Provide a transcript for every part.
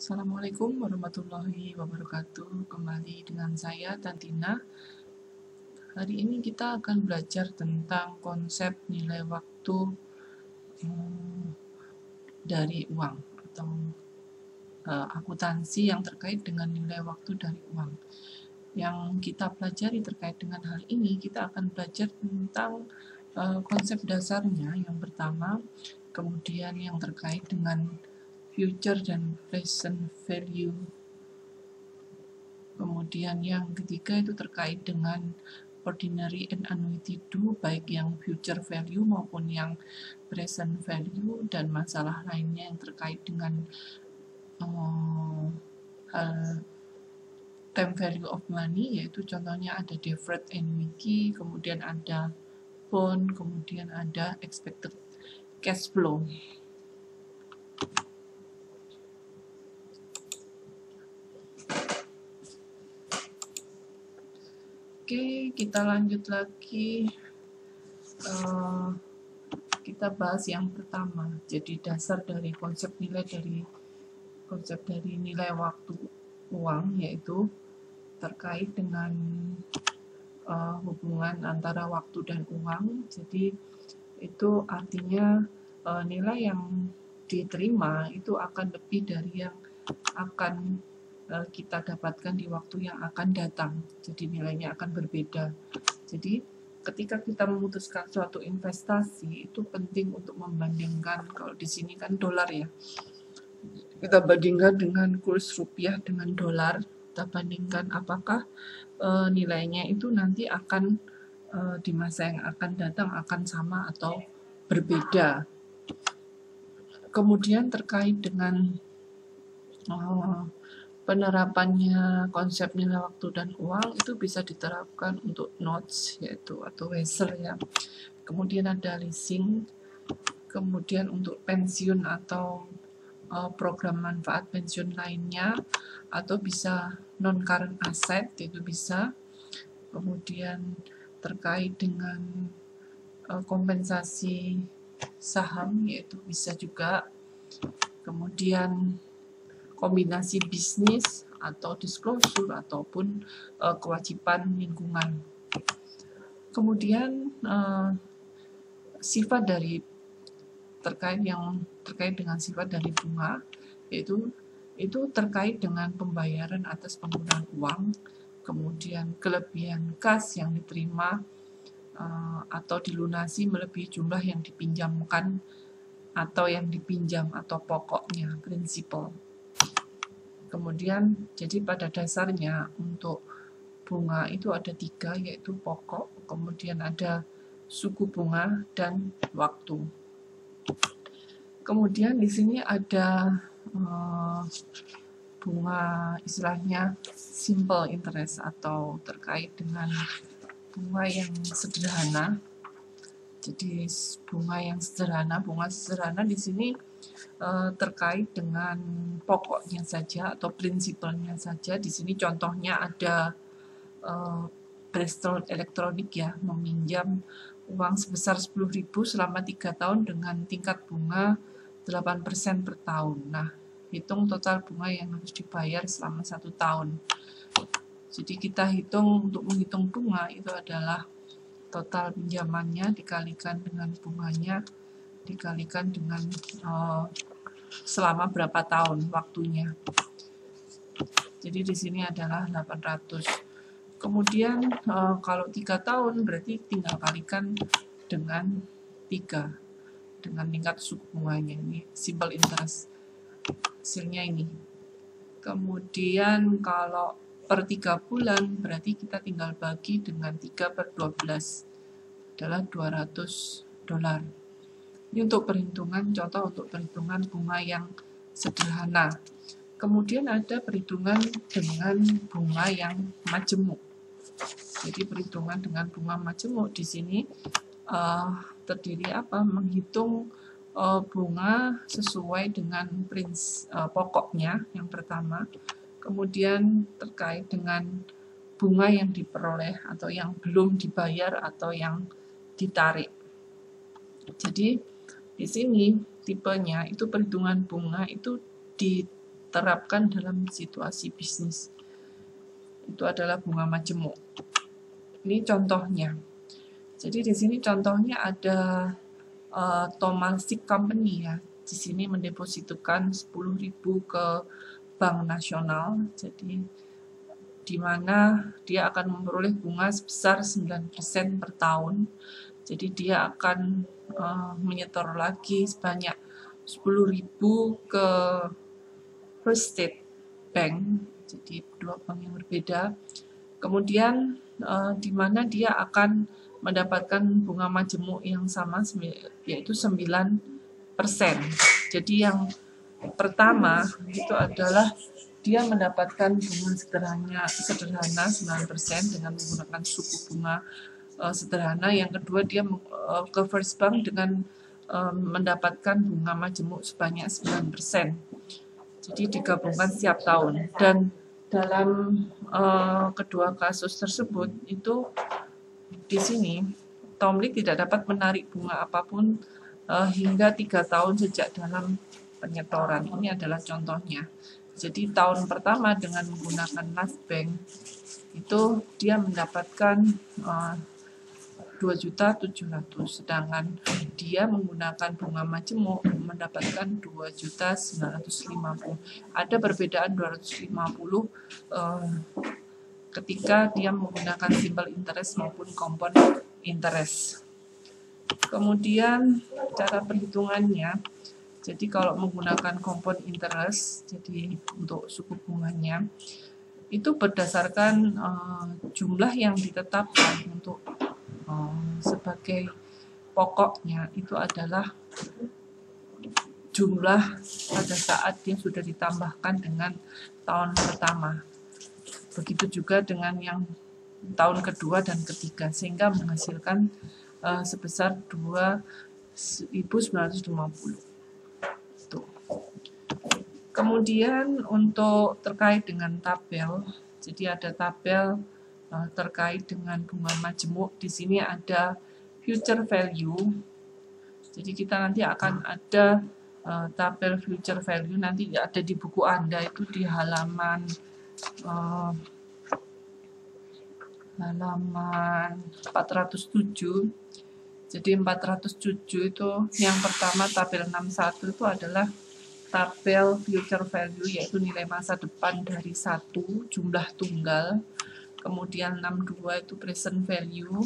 Assalamualaikum warahmatullahi wabarakatuh. Kembali dengan saya Tantina. Hari ini kita akan belajar tentang konsep nilai waktu dari uang atau akuntansi yang terkait dengan nilai waktu dari uang. Yang kita pelajari terkait dengan hal ini, kita akan belajar tentang konsep dasarnya yang pertama, kemudian yang terkait dengan future dan present value. Kemudian yang ketiga itu terkait dengan ordinary and annuity due, baik yang future value maupun yang present value, dan masalah lainnya yang terkait dengan time value of money, yaitu contohnya ada deferred annuity, kemudian ada bond, kemudian ada expected cash flow. Oke, kita lanjut lagi. Kita bahas yang pertama. Jadi dasar dari konsep nilai waktu uang, yaitu terkait dengan hubungan antara waktu dan uang. Jadi itu artinya nilai yang diterima itu akan lebih dari yang akan kita dapatkan di waktu yang akan datang. Jadi nilainya akan berbeda. Jadi ketika kita memutuskan suatu investasi, itu penting untuk membandingkan, kalau di sini kan dolar ya, kita bandingkan dengan kurs rupiah dengan dolar, kita bandingkan apakah nilainya itu nanti akan di masa yang akan datang akan sama atau berbeda. Kemudian terkait dengan penerapannya konsep nilai waktu dan uang, itu bisa diterapkan untuk notes yaitu atau wesel ya. Kemudian ada leasing, kemudian untuk pensiun atau program manfaat pensiun lainnya, atau bisa non current asset, itu bisa. Kemudian terkait dengan kompensasi saham, yaitu bisa juga. Kemudian kombinasi bisnis atau disclosure ataupun kewajiban lingkungan. Kemudian sifat dari terkait dengan sifat dari bunga, yaitu itu terkait dengan pembayaran atas penggunaan uang, kemudian kelebihan kas yang diterima atau dilunasi melebihi jumlah yang dipinjamkan atau yang dipinjam atau pokoknya, prinsipal. Kemudian jadi pada dasarnya untuk bunga itu ada 3, yaitu pokok, kemudian ada suku bunga, dan waktu. Kemudian di sini ada bunga istilahnya simple interest atau terkait dengan bunga yang sederhana. Jadi bunga sederhana di sini terkait dengan pokoknya saja atau prinsipalnya saja. Di sini contohnya ada Bristol Elektronik ya, meminjam uang sebesar 10.000 selama 3 tahun dengan tingkat bunga 8% per tahun. Nah, hitung total bunga yang harus dibayar selama 1 tahun. Jadi kita hitung, untuk menghitung bunga itu adalah total pinjamannya dikalikan dengan bunganya, dikalikan dengan selama berapa tahun waktunya. Jadi di sini adalah 800. Kemudian kalau 3 tahun berarti tinggal kalikan dengan 3 dengan tingkat suku bunganya, ini simple interest, hasilnya ini. Kemudian kalau per 3 bulan berarti kita tinggal bagi dengan 3/12 adalah $200. Ini untuk perhitungan, contoh untuk perhitungan bunga yang sederhana. Kemudian ada perhitungan dengan bunga yang majemuk. Jadi perhitungan dengan bunga majemuk di sini terdiri menghitung bunga sesuai dengan pokoknya yang pertama, kemudian terkait dengan bunga yang diperoleh atau yang belum dibayar atau yang ditarik. Jadi di sini tipenya itu perhitungan bunga itu terapkan dalam situasi bisnis. Itu adalah bunga majemuk. Ini contohnya. Jadi di sini contohnya ada Temasek Company ya. Di sini mendepositokan 10.000 ke Bank Nasional. Jadi di mana dia akan memperoleh bunga sebesar 9% per tahun. Jadi dia akan menyetor lagi sebanyak 10.000 ke First State Bank. Jadi dua bank yang berbeda. Kemudian di mana dia akan mendapatkan bunga majemuk yang sama, yaitu 9%. Jadi yang pertama itu adalah dia mendapatkan bunga sederhana 9% dengan menggunakan suku bunga sederhana. Yang kedua dia ke First Bank dengan mendapatkan bunga majemuk sebanyak 9%. Jadi digabungkan setiap tahun. Dan dalam kedua kasus tersebut itu di sini Tomlik tidak dapat menarik bunga apapun hingga 3 tahun sejak dalam penyetoran. Ini adalah contohnya. Jadi tahun pertama dengan menggunakan Nasbank itu dia mendapatkan 2.700.000, sedangkan dia menggunakan bunga majemuk mendapatkan 2.950.000. Ada perbedaan 250 ketika dia menggunakan simple interest maupun compound interest. Kemudian cara perhitungannya, jadi kalau menggunakan compound interest, jadi untuk suku bunganya itu berdasarkan jumlah yang ditetapkan untuk sebagai pokoknya itu adalah jumlah pada saat yang sudah ditambahkan dengan tahun pertama. Begitu juga dengan yang tahun kedua dan ketiga, sehingga menghasilkan sebesar 2.950. Kemudian untuk terkait dengan tabel, jadi ada tabel terkait dengan bunga majemuk. Di sini ada future value. Jadi kita nanti akan ada tabel future value, nanti ada di buku Anda itu di halaman 407. Jadi 407 itu yang pertama tabel 61 itu adalah tabel future value, yaitu nilai masa depan dari 1 jumlah tunggal. Kemudian 62 itu present value.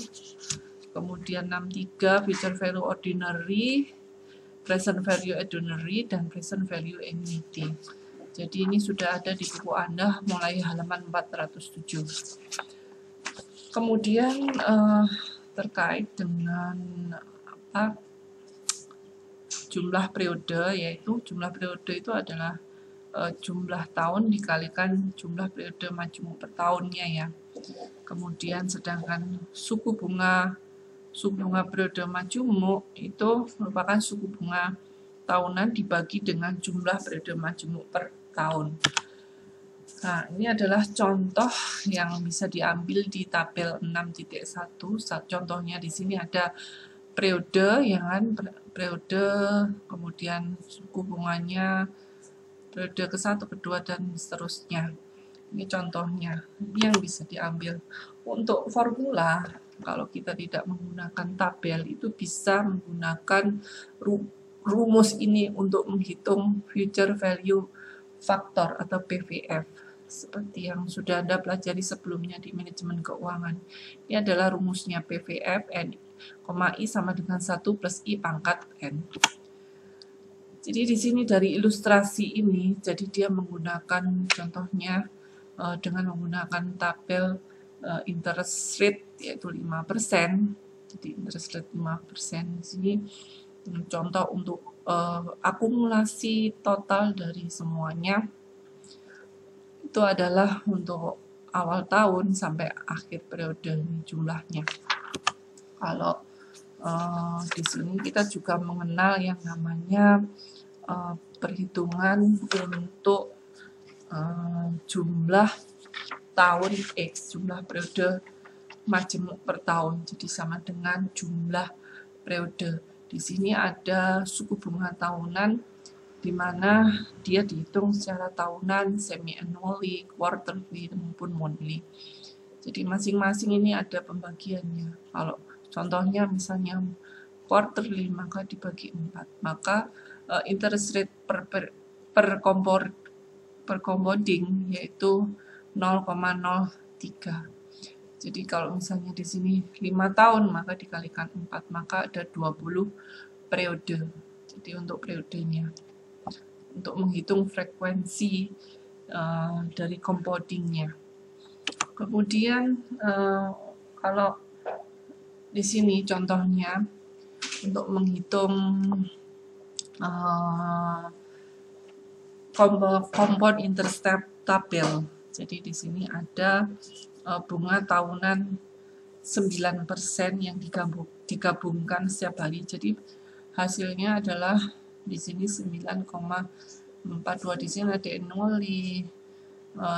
Kemudian 63 future value ordinary, present value ordinary, dan present value annuity. Jadi ini sudah ada di buku Anda mulai halaman 407. Kemudian terkait dengan jumlah periode, yaitu jumlah periode itu adalah jumlah tahun dikalikan jumlah periode majemuk per tahunnya ya. Kemudian sedangkan suku bunga periode majemuk itu merupakan suku bunga tahunan dibagi dengan jumlah periode majemuk per tahun. Nah, ini adalah contoh yang bisa diambil di tabel 6.1. Contohnya di sini ada periode, ya kan, periode, kemudian suku bunganya, periode ke-1, kedua, dan seterusnya. Ini contohnya, ini yang bisa diambil. Untuk formula, kalau kita tidak menggunakan tabel, itu bisa menggunakan rumus ini untuk menghitung future value factor atau PVF. Seperti yang sudah Anda pelajari sebelumnya di manajemen keuangan. Ini adalah rumusnya PVF, I sama dengan 1 plus I pangkat N. Jadi di sini dari ilustrasi ini, jadi dia menggunakan contohnya dengan menggunakan tabel interest rate yaitu 5%. Jadi interest rate 5% di sini contoh untuk akumulasi total dari semuanya. Itu adalah untuk awal tahun sampai akhir periode jumlahnya. Kalau di sini kita juga mengenal yang namanya perhitungan untuk jumlah tahun X, jumlah periode majemuk per tahun, jadi sama dengan jumlah periode. Di sini ada suku bunga tahunan di mana dia dihitung secara tahunan, semi-annually, quarterly, maupun monthly. Jadi masing-masing ini ada pembagiannya. Kalau contohnya misalnya quarterly, maka dibagi 4. Maka interest rate per compounding yaitu 0,03. Jadi kalau misalnya di sini 5 tahun, maka dikalikan 4, maka ada 20 periode. Jadi untuk periodenya, untuk menghitung frekuensi dari compoundingnya. Kemudian kalau di sini contohnya untuk menghitung compound interest tabel. Jadi di sini ada bunga tahunan 9% yang digabungkan setiap hari. Jadi hasilnya adalah di sini 9,42. Di sini ada annually,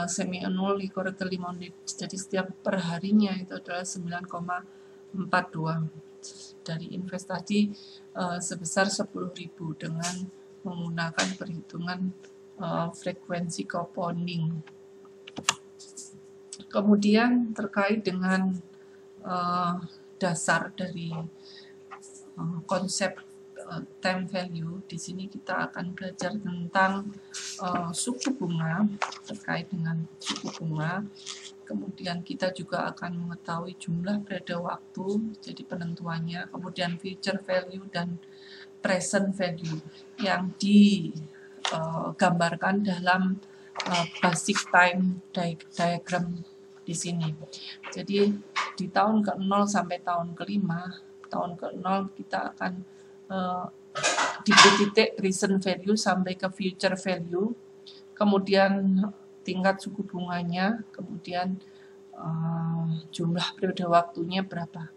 semi-annually, quarterly, monthly. Jadi setiap perharinya itu adalah 9,42 dari investasi sebesar 10.000 dengan menggunakan perhitungan frekuensi compounding. Kemudian terkait dengan dasar dari konsep time value, di sini kita akan belajar tentang suku bunga, terkait dengan suku bunga. Kemudian kita juga akan mengetahui jumlah periode waktu, jadi penentuannya, kemudian future value dan present value yang digambarkan dalam basic time diagram di sini. Jadi di tahun ke-0 sampai tahun ke-5, tahun ke-0 kita akan di titik present value sampai ke future value, kemudian tingkat suku bunganya, kemudian jumlah periode waktunya berapa.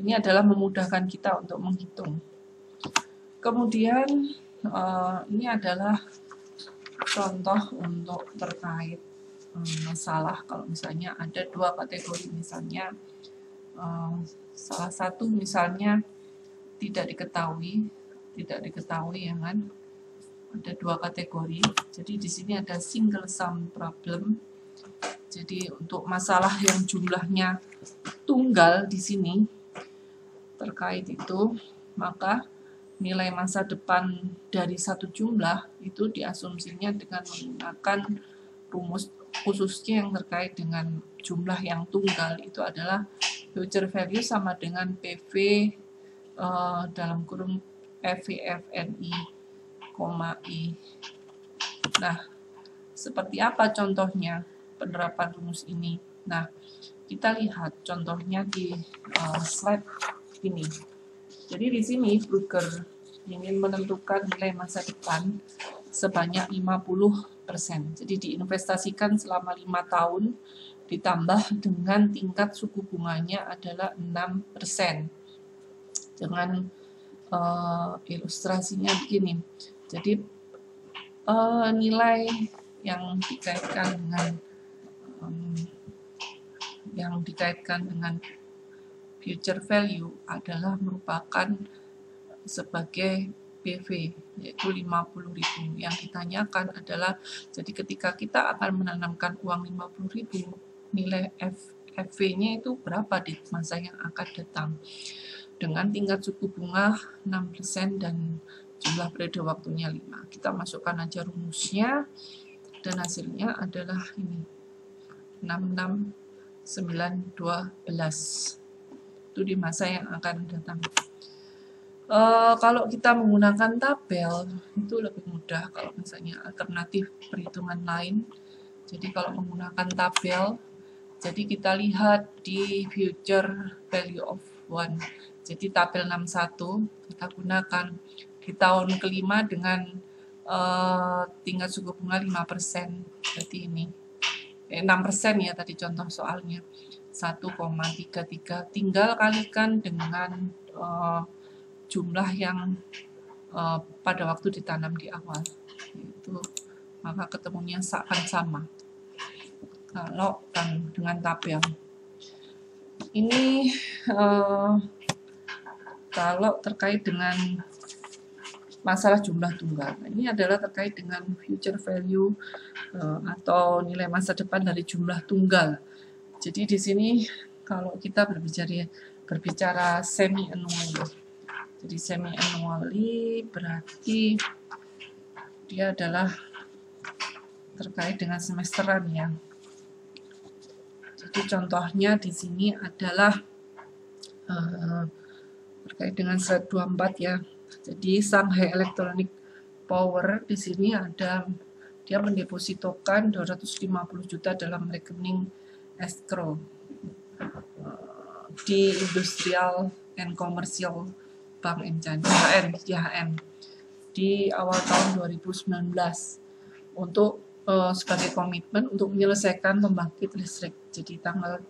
Ini adalah memudahkan kita untuk menghitung. Kemudian ini adalah contoh untuk terkait masalah kalau misalnya ada 2 kategori, misalnya salah satu misalnya tidak diketahui ya kan, ada 2 kategori. Jadi di sini ada single sum problem. Jadi untuk masalah yang jumlahnya tunggal di sini terkait itu, maka nilai masa depan dari satu jumlah itu diasumsinya dengan menggunakan rumus khususnya yang terkait dengan jumlah yang tunggal, itu adalah future value sama dengan PV dalam kurung FVFNI, I. Nah, seperti apa contohnya penerapan rumus ini? Nah, kita lihat contohnya di slide ini. Jadi di sini broker ingin menentukan nilai masa depan sebanyak 50%. Jadi diinvestasikan selama 5 tahun ditambah dengan tingkat suku bunganya adalah 6%. Dengan ilustrasinya begini. Jadi nilai yang dikaitkan dengan future value adalah merupakan sebagai PV, yaitu 50.000. Yang ditanyakan adalah, jadi ketika kita akan menanamkan uang 50.000, nilai FV-nya itu berapa di masa yang akan datang. Dengan tingkat suku bunga 6% dan jumlah periode waktunya 5. Kita masukkan aja rumusnya, dan hasilnya adalah ini, 66,912. Itu di masa yang akan datang. Kalau kita menggunakan tabel itu lebih mudah kalau misalnya alternatif perhitungan lain. Jadi kalau menggunakan tabel, jadi kita lihat di future value of 1. Jadi tabel 61 kita gunakan di tahun ke-5 dengan tingkat suku bunga 5%. Berarti ini 6% ya tadi contoh soalnya. 1,33, tinggal kalikan dengan jumlah yang pada waktu ditanam di awal, itu maka ketemunya akan sama kalau dengan tabel ini. Kalau terkait dengan masalah jumlah tunggal. Ini adalah terkait dengan future value atau nilai masa depan dari jumlah tunggal. Jadi di sini kalau kita berbicara semi annually. Jadi semi annually berarti dia adalah terkait dengan semesteran ya. Jadi contohnya di sini adalah terkait dengan slide 24 ya. Jadi Shanghai Electronic Power di sini ada dia mendepositokan 250 juta dalam rekening escrow di Industrial and Commercial Bank IHN di awal tahun 2019 untuk sebagai komitmen untuk menyelesaikan pembangkit listrik. Jadi tanggal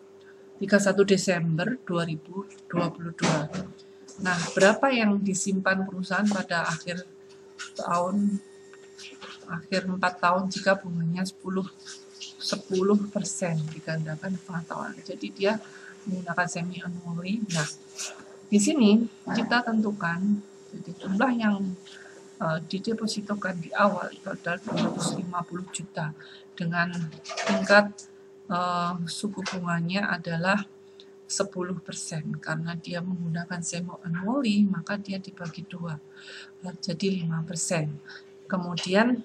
31 Desember 2022. Nah, berapa yang disimpan perusahaan pada akhir 4 tahun jika bunganya 10% digandakan pengetahuan. Jadi dia menggunakan semi annually. Nah, di sini kita tentukan jadi jumlah yang didepositokan di awal itu adalah 250 juta dengan tingkat suku bunganya adalah 10%. Karena dia menggunakan semi annually, maka dia dibagi 2 jadi 5%. Kemudian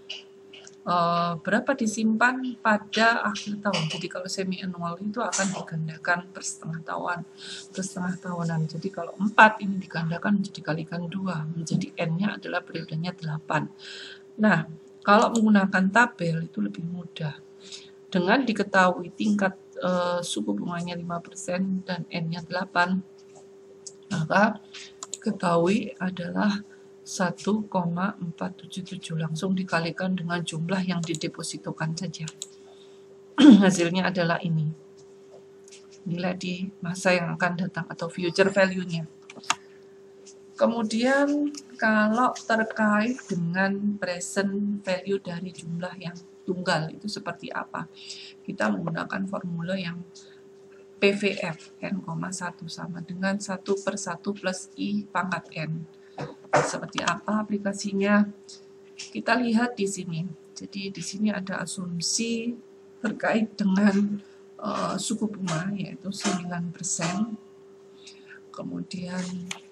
berapa disimpan pada akhir tahun. Jadi kalau semi annual itu akan digandakan per setengah tahunan. Jadi kalau 4 ini digandakan menjadi kalikan 2, menjadi N-nya adalah periodenya 8. Nah, kalau menggunakan tabel itu lebih mudah. Dengan diketahui tingkat suku bunganya 5% dan N-nya 8, maka diketahui adalah 1,477 langsung dikalikan dengan jumlah yang didepositokan saja. Hasilnya adalah ini. Nilai di masa yang akan datang atau future value-nya. Kemudian kalau terkait dengan present value dari jumlah yang tunggal itu seperti apa? Kita menggunakan formula yang PVF N,1 sama dengan 1/1 plus I pangkat N. Seperti apa aplikasinya? Kita lihat di sini. Jadi di sini ada asumsi terkait dengan suku bunga yaitu 9%. Kemudian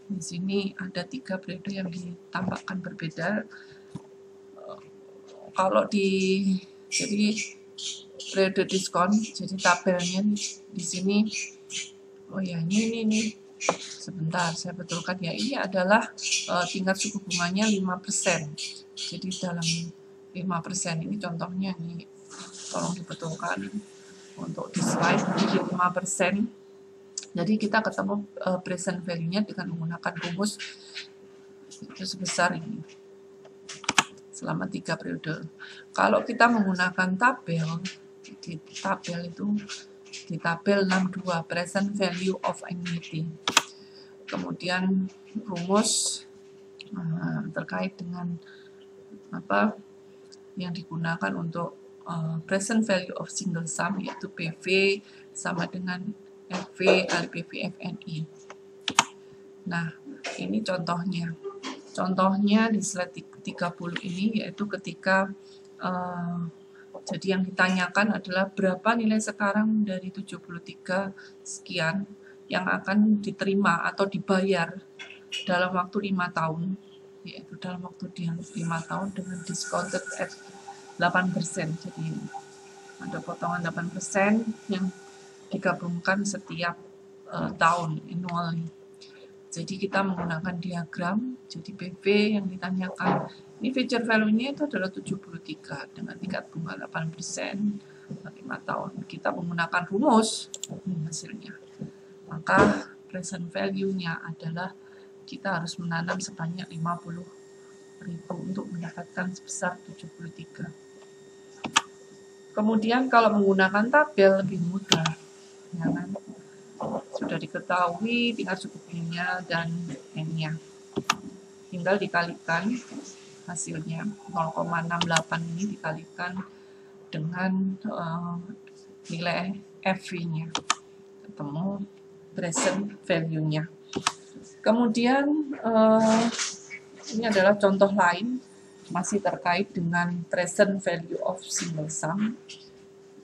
di sini ada 3 periode yang ditambahkan berbeda. Kalau jadi periode diskon, jadi tabelnya di sini. Oh ya, ini. Sebentar, saya betulkan ya. Ini adalah tingkat suku bunganya 5%. Jadi dalam 5% ini contohnya ini tolong dibetulkan untuk di slide. Jadi 5%. Jadi kita ketemu present value-nya dengan menggunakan rumus itu sebesar ini. Selama 3 periode. Kalau kita menggunakan tabel, di tabel itu di tabel 62 present value of annuity. Kemudian rumus terkait dengan apa yang digunakan untuk present value of single sum yaitu PV sama dengan FV kali PV FNI. Nah, ini contohnya. Contohnya di slide 30 ini yaitu ketika jadi yang ditanyakan adalah berapa nilai sekarang dari 73 sekian yang akan diterima atau dibayar dalam waktu 5 tahun, yaitu dalam waktu 5 tahun dengan discounted at 8%. Jadi ada potongan 8% yang digabungkan setiap tahun annually. Jadi kita menggunakan diagram, jadi PV yang ditanyakan. Ini future value-nya itu adalah 73 dengan tingkat bunga 8% 5 tahun. Kita menggunakan rumus hasilnya. Maka present value-nya adalah kita harus menanam sebanyak 50.000 untuk mendapatkan sebesar 73. Kemudian kalau menggunakan tabel lebih mudah. Ya kan? Sudah diketahui tingkat suku bunganya dan N-nya. Tinggal dikalikan hasilnya 0,68 ini dikalikan dengan nilai FV-nya. Ketemu present value-nya. Kemudian Ini adalah contoh lain masih terkait dengan present value of single sum.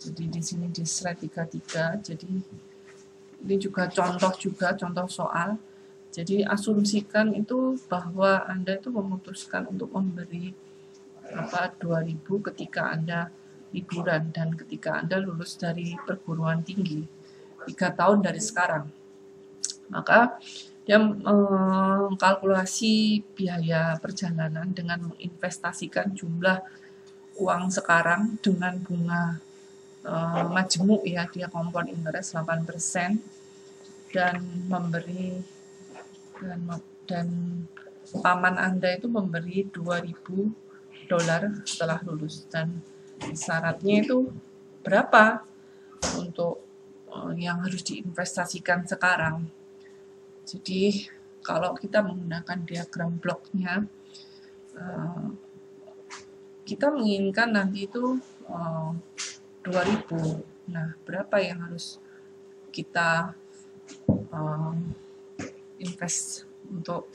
Jadi di sini di slide 33. Jadi ini juga contoh soal. Jadi asumsikan itu bahwa Anda itu memutuskan untuk memberi 2000 ketika Anda liburan dan ketika Anda lulus dari perguruan tinggi 3 tahun dari sekarang. Maka dia mengkalkulasi biaya perjalanan dengan menginvestasikan jumlah uang sekarang dengan bunga majemuk ya, dia compound interest 8% dan memberi dan paman Anda itu memberi $2.000 setelah lulus, dan syaratnya itu berapa untuk yang harus diinvestasikan sekarang. Jadi kalau kita menggunakan diagram bloknya, kita menginginkan nanti itu 2000. Nah, berapa yang harus kita invest untuk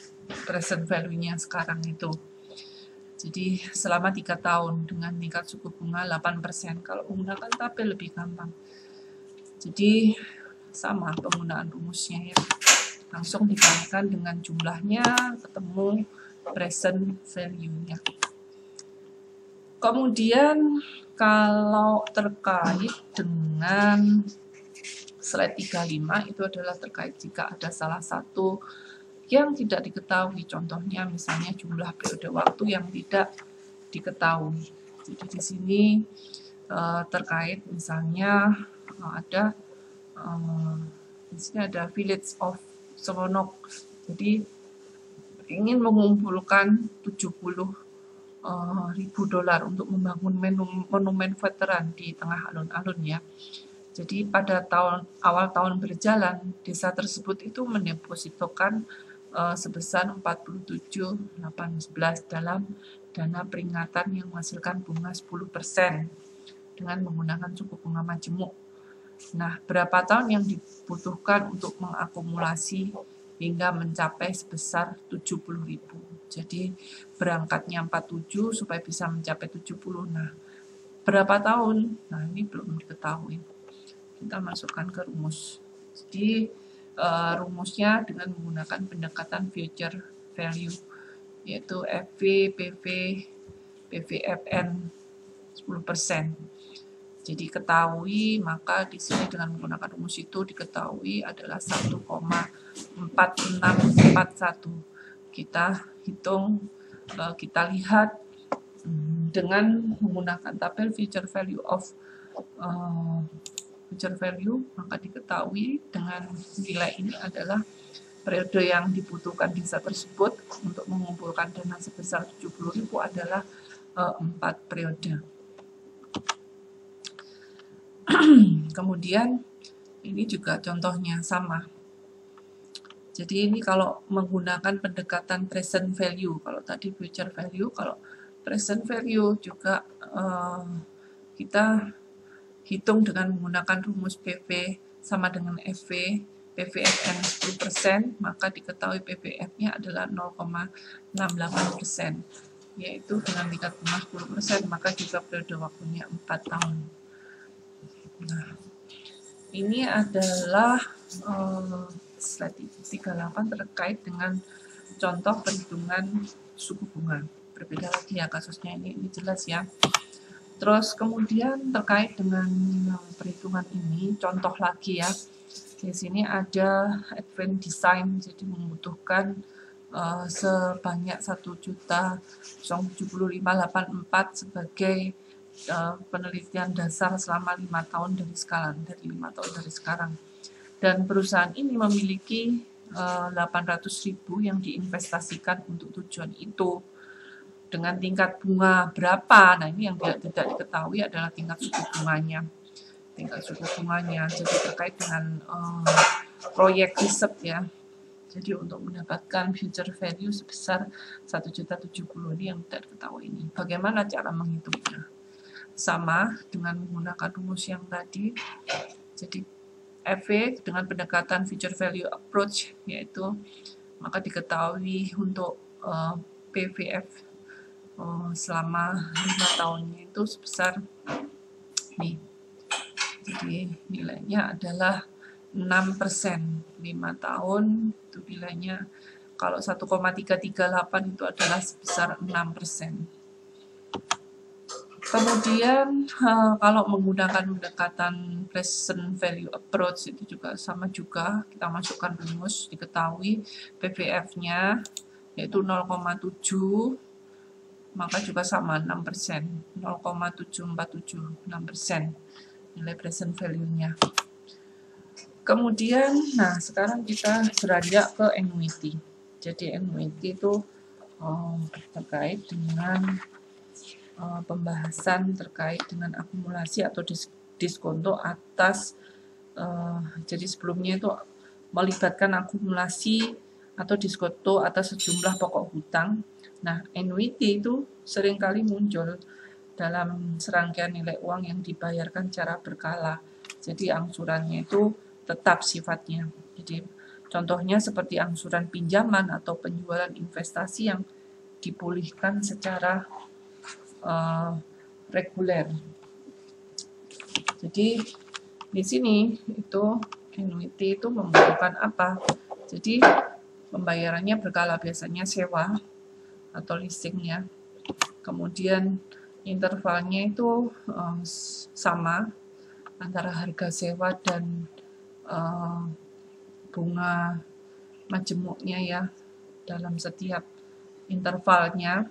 present value-nya sekarang itu. Jadi selama 3 tahun dengan tingkat suku bunga 8%. Kalau menggunakan tabel lebih gampang. Jadi sama penggunaan rumusnya ya. Langsung dikalikan dengan jumlahnya, ketemu present value-nya. Kemudian kalau terkait dengan slide 35 itu adalah terkait jika ada salah satu yang tidak diketahui, contohnya misalnya jumlah periode waktu yang tidak diketahui. Jadi di sini terkait misalnya di sini ada Village of Seronok. Jadi ingin mengumpulkan $70.000 untuk membangun monumen veteran di tengah alun-alun ya. Jadi pada awal tahun berjalan, desa tersebut itu mendepositokan sebesar 47.811 dalam dana peringatan yang menghasilkan bunga 10% dengan menggunakan suku bunga majemuk. Nah, berapa tahun yang dibutuhkan untuk mengakumulasi hingga mencapai sebesar 70.000. Jadi berangkatnya 47 supaya bisa mencapai 70. Nah, berapa tahun? Nah, ini belum diketahui. Kita masukkan ke rumus. Jadi rumusnya dengan menggunakan pendekatan future value, yaitu FV, PV, PVFN 10%. Jadi ketahui, maka di sini dengan menggunakan rumus itu diketahui adalah 1,4641. Kita hitung, kita lihat dengan menggunakan tabel future value future value, maka diketahui dengan nilai ini adalah periode yang dibutuhkan desa tersebut untuk mengumpulkan dana sebesar 70.000 adalah 4 periode. Kemudian ini juga contohnya sama. Jadi ini kalau menggunakan pendekatan present value, kalau tadi future value, kalau present value juga kita hitung dengan menggunakan rumus PV sama dengan FV, PVFN 10%, maka diketahui PVF-nya adalah 0,68%, yaitu dengan tingkat bunga 10%, maka juga periode waktunya 4 tahun. Nah, ini adalah slide 38 terkait dengan contoh perhitungan suku bunga. Berbeda lagi ya kasusnya, ini jelas ya. Terus kemudian terkait dengan perhitungan ini, contoh lagi ya. Di sini ada advance design, jadi membutuhkan sebanyak 1.075.084 sebagai penelitian dasar selama 5 tahun dari sekarang. Dan perusahaan ini memiliki 800.000 yang diinvestasikan untuk tujuan itu. Dengan tingkat bunga berapa? Nah, ini yang tidak diketahui adalah tingkat suku bunganya. Jadi terkait dengan proyek riset ya. Jadi untuk mendapatkan future value sebesar 1.070.000 ini yang tidak diketahui ini. Bagaimana cara menghitungnya? Sama dengan menggunakan rumus yang tadi. Jadi FV dengan pendekatan future value approach, yaitu maka diketahui untuk PVF selama 5 tahunnya itu sebesar nih. Jadi nilainya adalah 6%. 5 tahun itu nilainya kalau 1,338 itu adalah sebesar 6%. Kemudian kalau menggunakan pendekatan present value approach itu juga sama juga, kita masukkan rumus, diketahui PVF-nya yaitu 0,7, maka juga sama 6%, 0,747, 6% nilai present value-nya. Kemudian, nah sekarang kita beranjak ke annuity. Jadi annuity itu terkait dengan pembahasan terkait dengan akumulasi atau diskonto atas jadi sebelumnya itu melibatkan akumulasi atau diskonto atas sejumlah pokok hutang. Nah, annuity itu seringkali muncul dalam serangkaian nilai uang yang dibayarkan secara berkala. Jadi angsurannya itu tetap sifatnya. Jadi contohnya seperti angsuran pinjaman atau penjualan investasi yang dipulihkan secara reguler. Jadi di sini itu annuity itu membutuhkan apa? Jadi pembayarannya berkala, biasanya sewa atau leasingnya. Kemudian intervalnya itu sama antara harga sewa dan bunga majemuknya ya dalam setiap intervalnya.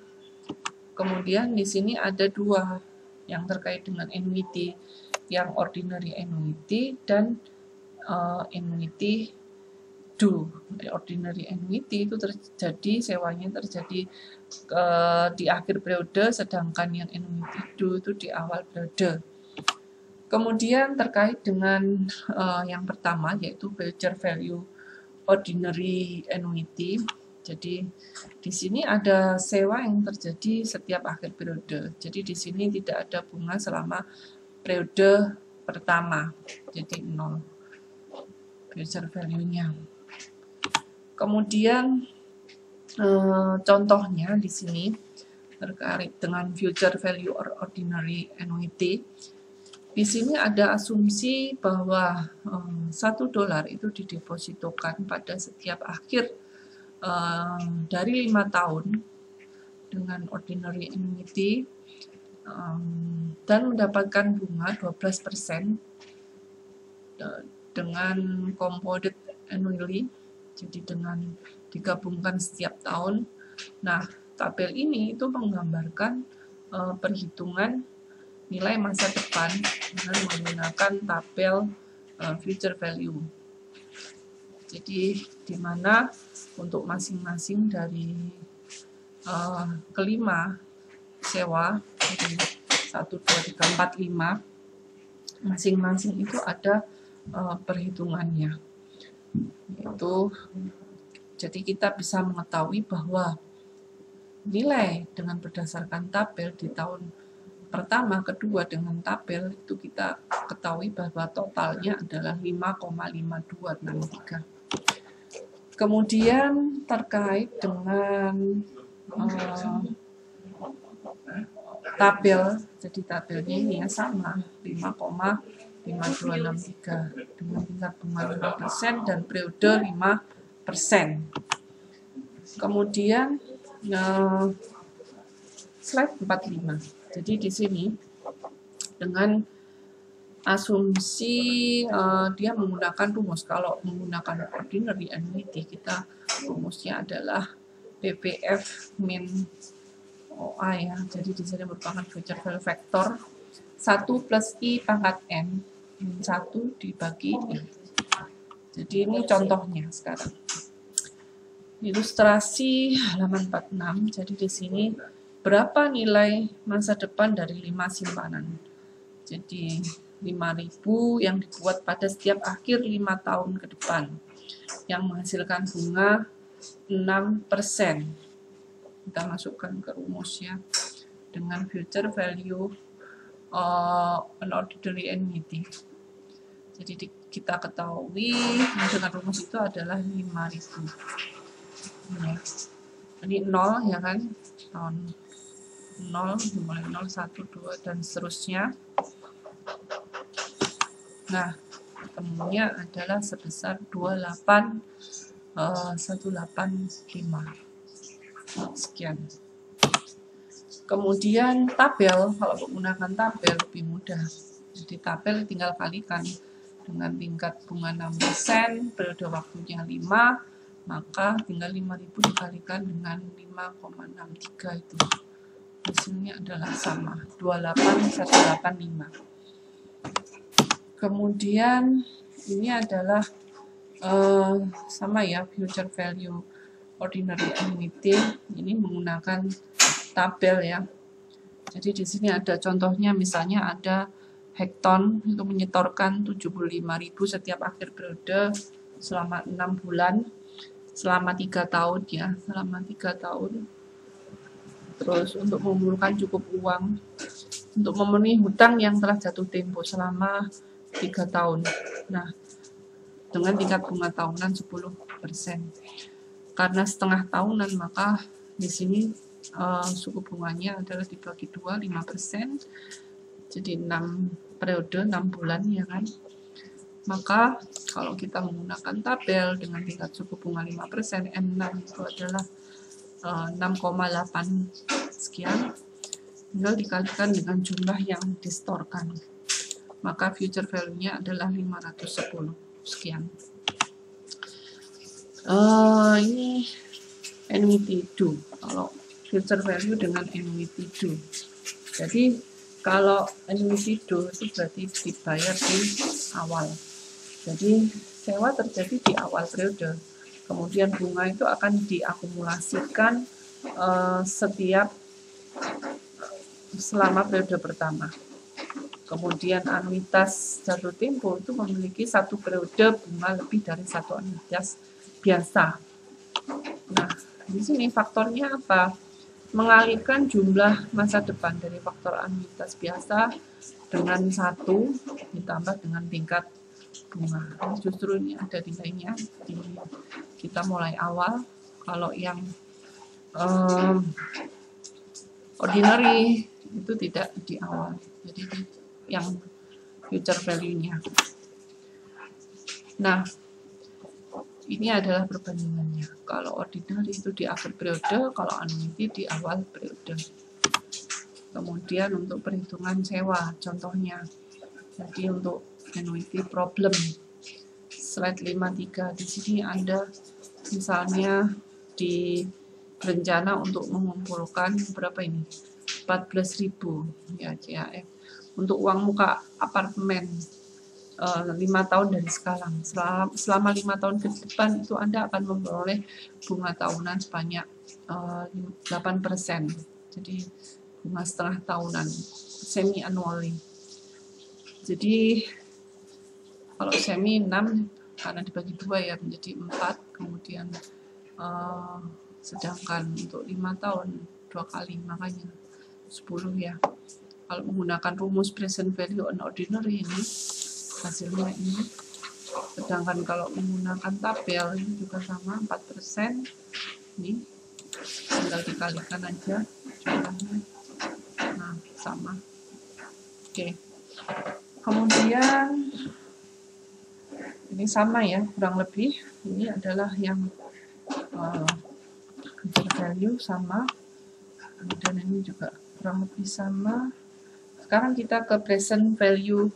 Kemudian di sini ada dua yang terkait dengan annuity, yang ordinary annuity dan annuity due. Ordinary annuity itu terjadi, sewanya terjadi di akhir periode, sedangkan yang annuity due itu di awal periode. Kemudian terkait dengan yang pertama yaitu future value ordinary annuity. Jadi di sini ada sewa yang terjadi setiap akhir periode. Jadi di sini tidak ada bunga selama periode pertama. Jadi 0 future value-nya. Kemudian contohnya di sini terkait dengan future value or ordinary annuity. Di sini ada asumsi bahwa $1 itu didepositokan pada setiap akhir dari 5 tahun dengan ordinary annuity dan mendapatkan bunga 12% dengan compounded annually, jadi dengan digabungkan setiap tahun. Nah, tabel ini itu menggambarkan perhitungan nilai masa depan dengan menggunakan tabel future value. Jadi di mana untuk masing-masing dari kelima sewa, jadi 1, 2, 3, 4, 5, masing-masing itu ada perhitungannya. Jadi kita bisa mengetahui bahwa nilai dengan berdasarkan tabel di tahun pertama, kedua dengan tabel itu kita ketahui bahwa totalnya adalah 5,5263. Kemudian terkait dengan tabel, jadi tabelnya ini ya sama 5,5263 dengan tingkat bunga 5% dan periode 5%. Kemudian slide 45. Jadi di sini dengan asumsi dia menggunakan rumus. Kalau menggunakan ordinary annuity, kita rumusnya adalah PVF min OA ya. Jadi di sini merupakan future value factor 1 plus I pangkat N min 1 dibagi I. Jadi ini contohnya sekarang. Ilustrasi halaman 46. Jadi di sini berapa nilai masa depan dari 5 simpanan. Jadi 5.000 yang dibuat pada setiap akhir 5 tahun ke depan yang menghasilkan bunga 6%. Kita masukkan ke rumusnya dengan future value an ordinary annuity. Jadi kita ketahui dengan rumus itu adalah 5.000. ini 0 ya kan, tahun 0 dimulai 0, 1, 2 dan seterusnya. Nah, ketemunya adalah sebesar 28.185 sekian. Kemudian tabel, kalau menggunakan tabel lebih mudah. Jadi tabel tinggal kalikan dengan tingkat bunga 6%, periode waktunya 5, maka tinggal 5.000 dikalikan dengan 5,63 itu. Hasilnya adalah sama, 28.185. Kemudian ini adalah sama ya, future value ordinary annuity. Ini menggunakan tabel ya. Jadi di sini ada contohnya, misalnya ada Hekton itu menyetorkan 75.000 setiap akhir periode selama 6 bulan, selama 3 tahun ya, selama 3 tahun. Terus untuk mengumpulkan cukup uang untuk memenuhi hutang yang telah jatuh tempo selama 3 tahun. Nah, dengan tingkat bunga tahunan 10%. Karena setengah tahunan, maka di sini suku bunganya adalah dibagi 2, 5%. Jadi 6 periode, 6 bulan ya kan. Maka kalau kita menggunakan tabel dengan tingkat suku bunga 5%, M6 itu adalah 6,8 sekian. Tinggal dikalikan dengan jumlah yang disetorkan. Maka future value-nya adalah 510 sekian. Ini annuity due. Kalau future value dengan annuity due. Jadi kalau annuity due itu berarti dibayar di awal. Jadi sewa terjadi di awal periode. Kemudian bunga itu akan diakumulasikan setiap selama periode pertama. Kemudian anuitas jatuh tempo itu memiliki satu periode bunga lebih dari satu anuitas biasa. Nah, di sini faktornya apa? Mengalihkan jumlah masa depan dari faktor anuitas biasa dengan 1 ditambah dengan tingkat bunga. Justru ini ada nilainya. Kita mulai awal. Kalau yang ordinary itu tidak di awal. Jadi yang future value-nya. Nah, ini adalah perbandingannya. Kalau ordinary itu di akhir periode, kalau annuity di awal periode. Kemudian untuk perhitungan sewa, contohnya. Jadi untuk annuity problem, slide 53 di sini Anda misalnya berencana untuk mengumpulkan berapa ini? 14.000 ya CHF untuk uang muka apartemen 5 tahun dari sekarang. Selama 5 tahun ke depan itu Anda akan memperoleh bunga tahunan sebanyak 8%. Jadi bunga setengah tahunan, semi annually. Jadi kalau semi 6 karena dibagi 2 ya menjadi 4, kemudian sedangkan untuk 5 tahun 2 kali, makanya 10 ya. Kalau menggunakan rumus present value on ordinary ini hasilnya ini. Sedangkan kalau menggunakan tabel ini juga sama 4%. Ini tinggal dikalikan aja jumlahnya. Nah, sama. Oke. Kemudian ini sama ya, kurang lebih. Ini adalah yang future value sama. Kemudian ini juga kurang lebih sama. Sekarang kita ke present value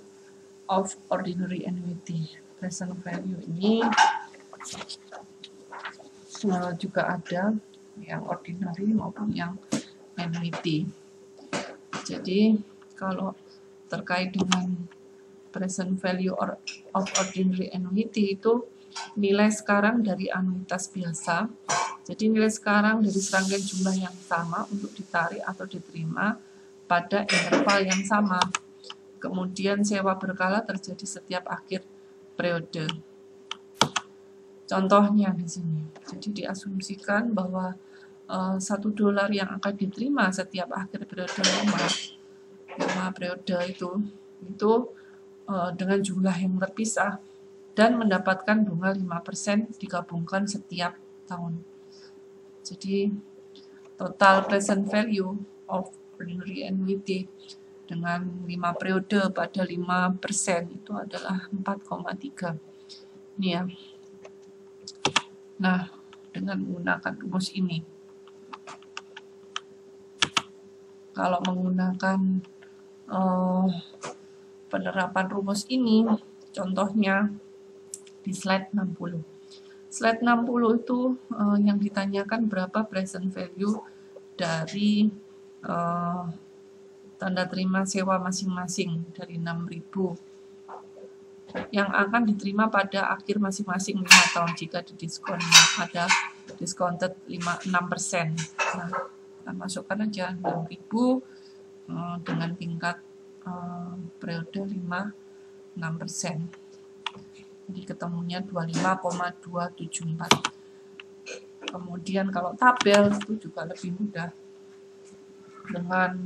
of ordinary annuity. Present value ini juga ada yang ordinary maupun yang annuity. Jadi kalau terkait dengan present value of ordinary annuity itu nilai sekarang dari anuitas biasa. Jadi nilai sekarang dari serangkaian jumlah yang sama untuk ditarik atau diterima pada interval yang sama. Kemudian sewa berkala terjadi setiap akhir periode. Contohnya di sini. Jadi diasumsikan bahwa $1 yang akan diterima setiap akhir periode 5 periode itu dengan jumlah yang terpisah dan mendapatkan bunga 5% digabungkan setiap tahun. Jadi total present value of ordinary annuity dengan 5 periode pada 5% itu adalah 4,3. Ini ya. Nah, dengan menggunakan rumus ini, kalau menggunakan penerapan rumus ini, contohnya di slide 60. Slide 60 itu yang ditanyakan berapa present value dari tanda terima sewa masing-masing dari 6.000 yang akan diterima pada akhir masing-masing 5 tahun jika didiskon ada discounted 6%. Nah, kita masukkan aja 6.000 dengan tingkat periode 6%. Jadi ketemunya 25,274. Kemudian kalau tabel itu juga lebih mudah. Dengan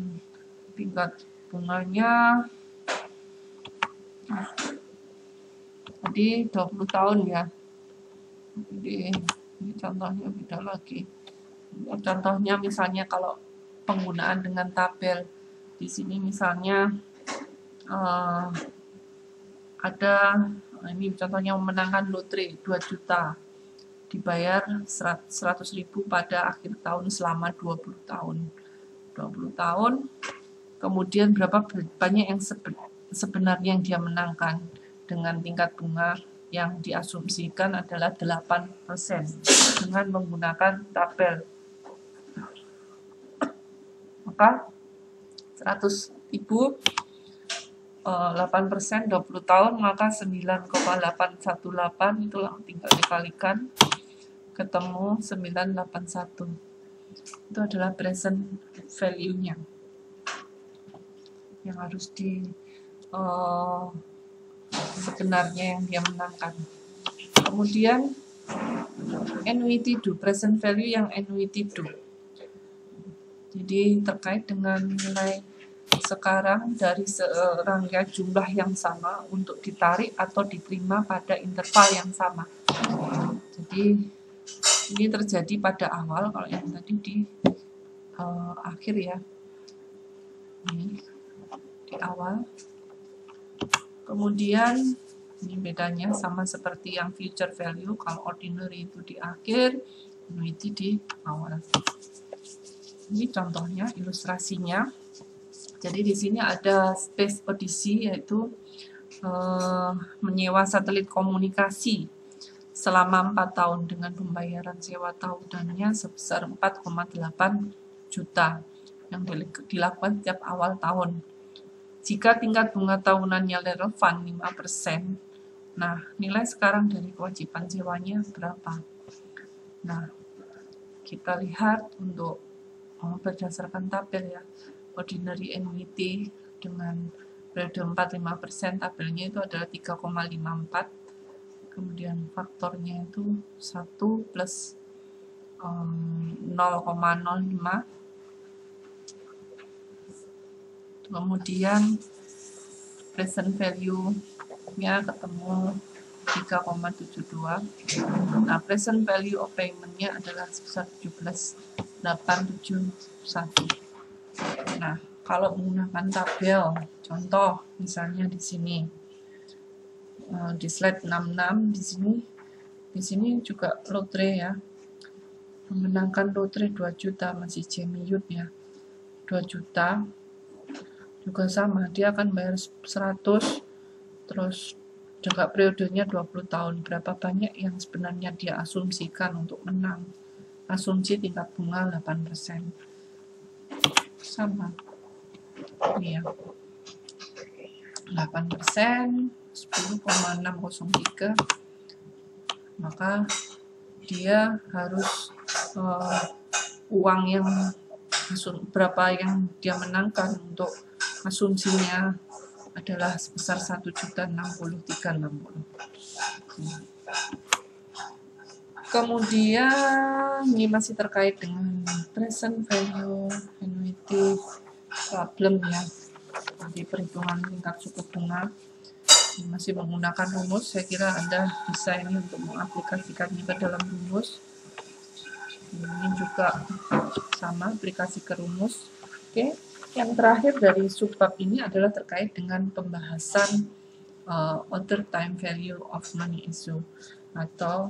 tingkat bunganya jadi 20 tahun ya. Jadi ini contohnya beda lagi. Contohnya misalnya kalau penggunaan dengan tabel di sini misalnya ada ini contohnya memenangkan lotre 2 juta dibayar 100.000 pada akhir tahun selama 20 tahun. 20 tahun, kemudian berapa banyak yang sebenarnya yang dia menangkan dengan tingkat bunga yang diasumsikan adalah 8% dengan menggunakan tabel. Maka 100.000 8% 20 tahun maka 9,818 itulah tinggal dikalikan ketemu 981. Itu adalah present value-nya yang harus sebenarnya yang dia menangkan. Kemudian annuity due, present value yang annuity due. Jadi terkait dengan nilai sekarang dari serangkaian jumlah yang sama untuk ditarik atau diterima pada interval yang sama. Jadi ini terjadi pada awal, kalau yang tadi di akhir ya. Ini di awal. Kemudian ini bedanya sama seperti yang future value, kalau ordinary itu di akhir, annuity di awal. Ini contohnya, ilustrasinya. Jadi di sini ada Space Odyssey, yaitu menyewa satelit komunikasi selama 4 tahun dengan pembayaran sewa tahunannya sebesar 4,8 juta yang dilakukan setiap awal tahun. Jika tingkat bunga tahunannya relevan 5%, nah nilai sekarang dari kewajiban sewanya berapa? Nah, kita lihat untuk berdasarkan tabel ya, ordinary annuity dengan periode 45%, tabelnya itu adalah 3,54. Kemudian faktornya itu 1 plus 0,05. Kemudian present value-nya ketemu 3,72. Nah, present value of payment-nya adalah sebesar 17,871. Nah, kalau menggunakan tabel, contoh misalnya di sini. Di slide 66 di sini juga lotre ya, memenangkan lotre 2 juta masih Jamie Youth ya, 2 juta juga sama, dia akan bayar 100, terus juga periodenya 20 tahun. Berapa banyak yang sebenarnya dia asumsikan untuk menang? Asumsi tingkat bunga 8%. Sama. Ini ya. 8%, 10,603, maka dia harus uang yang berapa yang dia menangkan untuk asumsinya adalah sebesar 1.063.60. Kemudian ini masih terkait dengan present value annuity problem ya, di perhitungan tingkat suku bunga. Masih menggunakan rumus, saya kira Anda bisa ini untuk mengaplikasikannya ke dalam rumus. Ini juga sama, aplikasi ke rumus. Oke, yang terakhir dari subbab ini adalah terkait dengan pembahasan other time value of money issue atau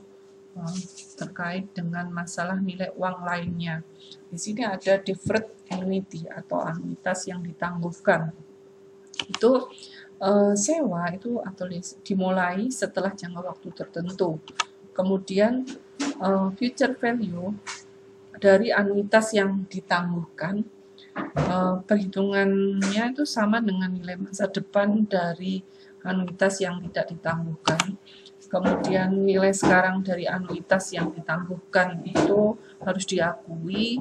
terkait dengan masalah nilai uang lainnya. Di sini ada deferred annuity atau anuitas yang ditangguhkan. Itu sewa itu atau dimulai setelah jangka waktu tertentu. Kemudian future value dari anuitas yang ditangguhkan, perhitungannya itu sama dengan nilai masa depan dari anuitas yang tidak ditangguhkan. Kemudian nilai sekarang dari anuitas yang ditangguhkan itu harus diakui,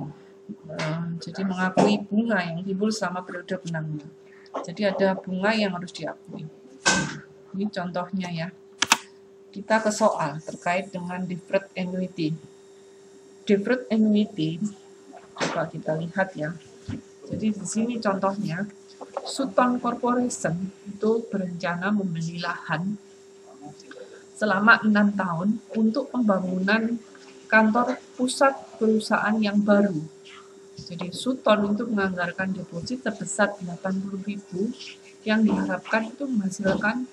jadi mengakui bunga yang timbul selama periode benangnya. Jadi ada bunga yang harus diakui. Ini contohnya ya. Kita ke soal terkait dengan deferred annuity. Deferred annuity, coba kita lihat ya. Jadi di sini contohnya, Sutton Corporation itu berencana membeli lahan selama 6 tahun untuk pembangunan kantor pusat perusahaan yang baru. Jadi Sutton itu menganggarkan deposit sebesar 80.000 yang diharapkan itu menghasilkan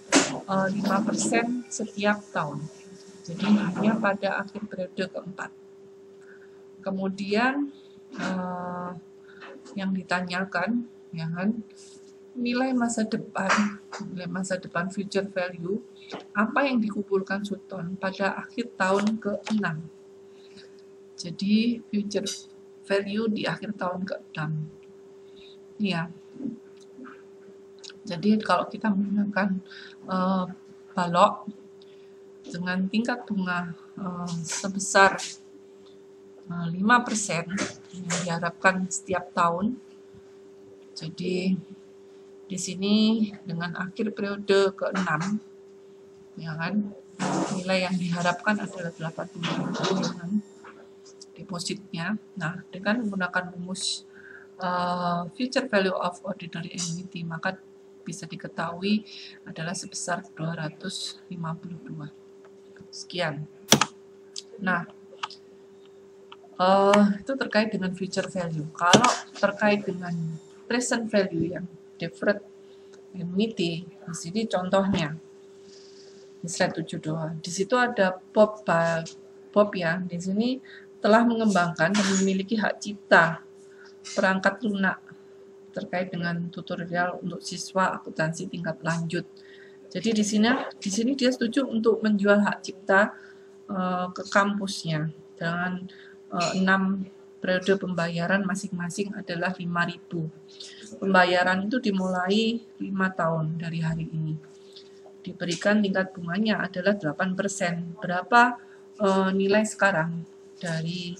5% setiap tahun. Jadi hanya pada akhir periode keempat. Kemudian yang ditanyakan, ya kan, nilai masa depan future value, apa yang dikumpulkan Sutton pada akhir tahun ke-6. Jadi future value di akhir tahun ke-6. Ya. Jadi kalau kita menggunakan balok dengan tingkat bunga sebesar 5% yang diharapkan setiap tahun. Jadi di sini dengan akhir periode ke-6, ya kan, nilai yang diharapkan adalah 80.000 depositnya. Nah, dengan menggunakan rumus future value of ordinary annuity, maka bisa diketahui adalah sebesar 252. Sekian. Nah, itu terkait dengan future value. Kalau terkait dengan present value yang deferred annuity, di sini contohnya di slide 72. Di situ ada Bob ya. Di sini telah mengembangkan dan memiliki hak cipta perangkat lunak terkait dengan tutorial untuk siswa akuntansi tingkat lanjut. Jadi di sini dia setuju untuk menjual hak cipta ke kampusnya dengan 6 periode pembayaran masing-masing adalah 5.000. Pembayaran itu dimulai 5 tahun dari hari ini. Diberikan tingkat bunganya adalah 8%. Berapa nilai sekarang dari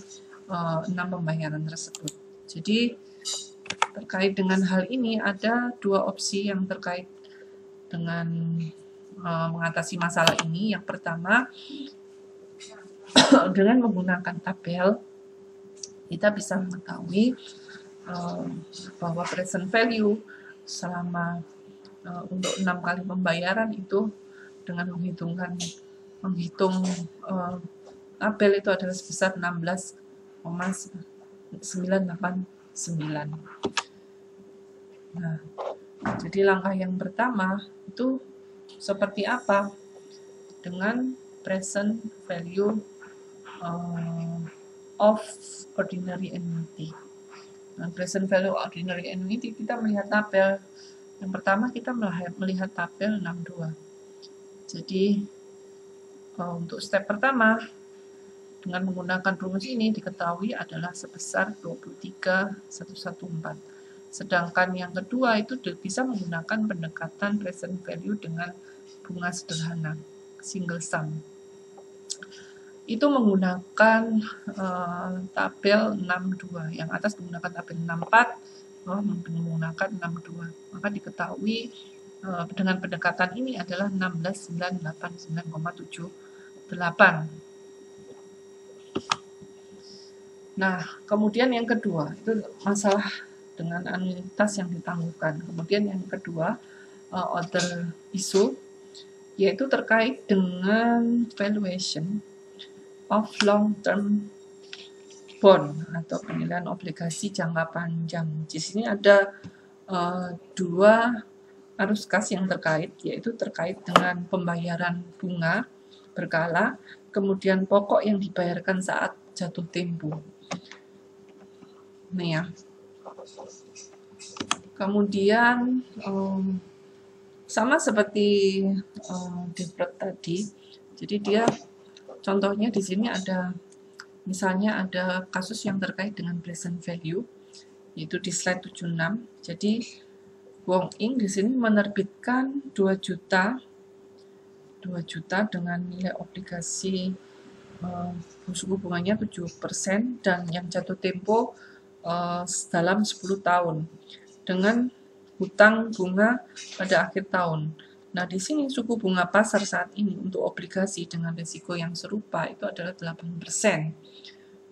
6 pembayaran tersebut? Jadi terkait dengan hal ini ada 2 opsi yang terkait dengan mengatasi masalah ini. Yang pertama, dengan menggunakan tabel, kita bisa mengetahui bahwa present value selama untuk 6 kali pembayaran itu dengan menghitung tabel itu adalah sebesar 16,989. Nah, jadi langkah yang pertama itu seperti apa? Dengan present value of ordinary annuity. Nah, present value ordinary annuity kita melihat tabel. Yang pertama kita melihat tabel 62. Jadi untuk step pertama dengan menggunakan rumus ini diketahui adalah sebesar 23.114. Sedangkan yang kedua itu bisa menggunakan pendekatan present value dengan bunga sederhana, single sum. Itu menggunakan tabel 62. Yang atas menggunakan tabel 64, menggunakan 62. Maka diketahui dengan pendekatan ini adalah 16.989,78. Nah, kemudian yang kedua, itu masalah dengan anuitas yang ditangguhkan. Kemudian yang kedua, other issue, yaitu terkait dengan valuation of long-term bond atau penilaian obligasi jangka panjang. Di sini ada dua arus kas yang terkait, yaitu terkait dengan pembayaran bunga berkala, kemudian pokok yang dibayarkan saat jatuh tempo. Nih ya. Kemudian sama seperti default tadi, jadi dia contohnya di sini ada, misalnya ada kasus yang terkait dengan present value, yaitu di slide 76. Jadi Wong Ing di sini menerbitkan 2 juta dengan nilai obligasi suku bunganya 7% dan yang jatuh tempo dalam 10 tahun dengan hutang bunga pada akhir tahun. Nah, di sini suku bunga pasar saat ini untuk obligasi dengan risiko yang serupa itu adalah 8%.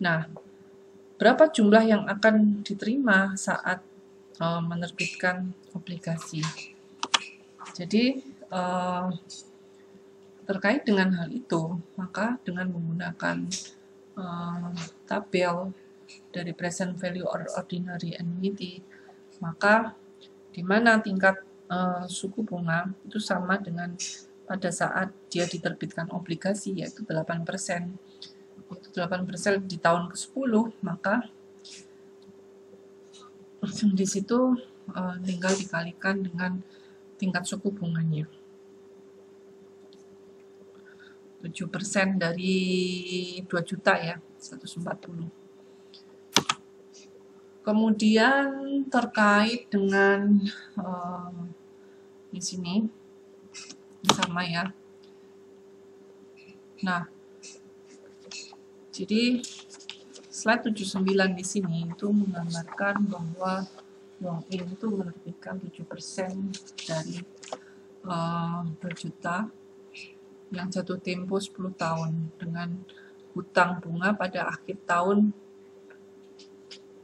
Nah, berapa jumlah yang akan diterima saat menerbitkan obligasi? Jadi, terkait dengan hal itu, maka dengan menggunakan tabel dari present value or ordinary annuity, maka di mana tingkat suku bunga itu sama dengan pada saat dia diterbitkan obligasi, yaitu 8%. Yaitu 8% di tahun ke-10, maka di situ tinggal dikalikan dengan tingkat suku bunganya. 7% dari 2 juta ya, 140. Kemudian terkait dengan di sini sama ya. Nah, jadi slide 79 di sini itu menggambarkan bahwa Wong Ing itu menerbitkan 7% dari 2 juta yang jatuh tempo 10 tahun dengan hutang bunga pada akhir tahun.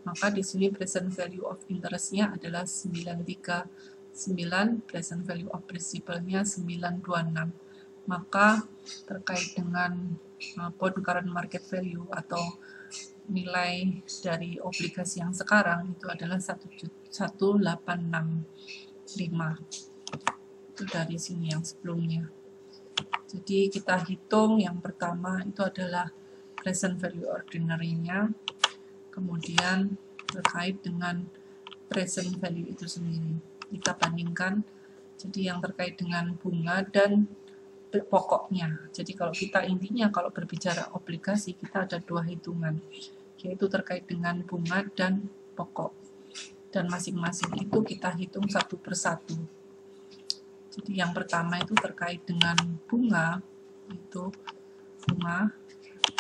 Maka di sini present value of interest-nya adalah 939, present value of principal-nya 926. Maka terkait dengan bond current market value atau nilai dari obligasi yang sekarang itu adalah 1.865. Itu dari sini yang sebelumnya. Jadi kita hitung yang pertama itu adalah present value ordinary-nya, kemudian terkait dengan present value itu sendiri. Kita bandingkan, jadi yang terkait dengan bunga dan pokoknya. Jadi kalau kita intinya kalau berbicara obligasi, kita ada 2 hitungan, yaitu terkait dengan bunga dan pokok. Dan masing-masing itu kita hitung satu persatu. Jadi yang pertama itu terkait dengan bunga, itu bunga.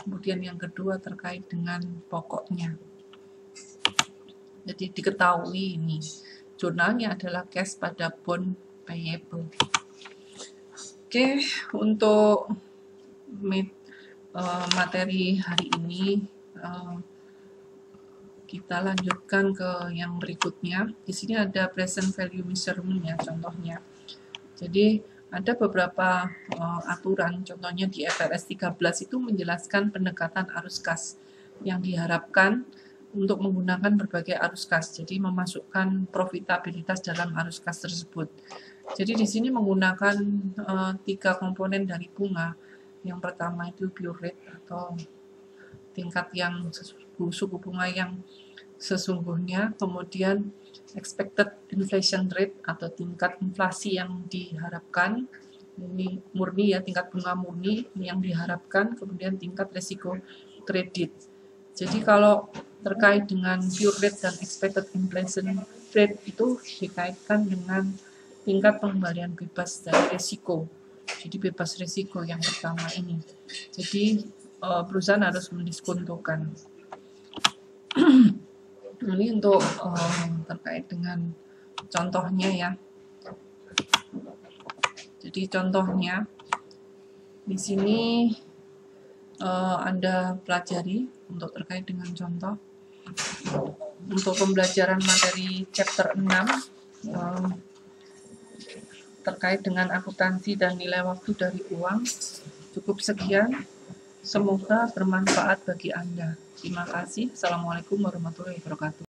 Kemudian yang kedua terkait dengan pokoknya. Jadi diketahui ini, jurnalnya adalah cash pada bond payable. Oke, untuk materi hari ini kita lanjutkan ke yang berikutnya. Di sini ada present value measurement ya, contohnya. Jadi ada beberapa aturan, contohnya di FRS 13 itu menjelaskan pendekatan arus kas yang diharapkan untuk menggunakan berbagai arus kas, jadi memasukkan profitabilitas dalam arus kas tersebut. Jadi di sini menggunakan 3 komponen dari bunga. Yang pertama itu pure rate atau tingkat yang suku bunga yang sesungguhnya, kemudian expected inflation rate atau tingkat inflasi yang diharapkan, ini murni ya, tingkat bunga murni yang diharapkan, kemudian tingkat risiko kredit. Jadi kalau terkait dengan pure rate dan expected inflation rate itu dikaitkan dengan tingkat pengembalian bebas dari risiko. Jadi bebas risiko yang pertama ini. Jadi perusahaan harus mendiskontokan. Ini untuk terkait dengan contohnya ya. Jadi contohnya di sini Anda pelajari untuk terkait dengan contoh. Untuk pembelajaran materi chapter 6 terkait dengan akuntansi dan nilai waktu dari uang, cukup sekian. Semoga bermanfaat bagi Anda. Terima kasih. Assalamualaikum warahmatullahi wabarakatuh.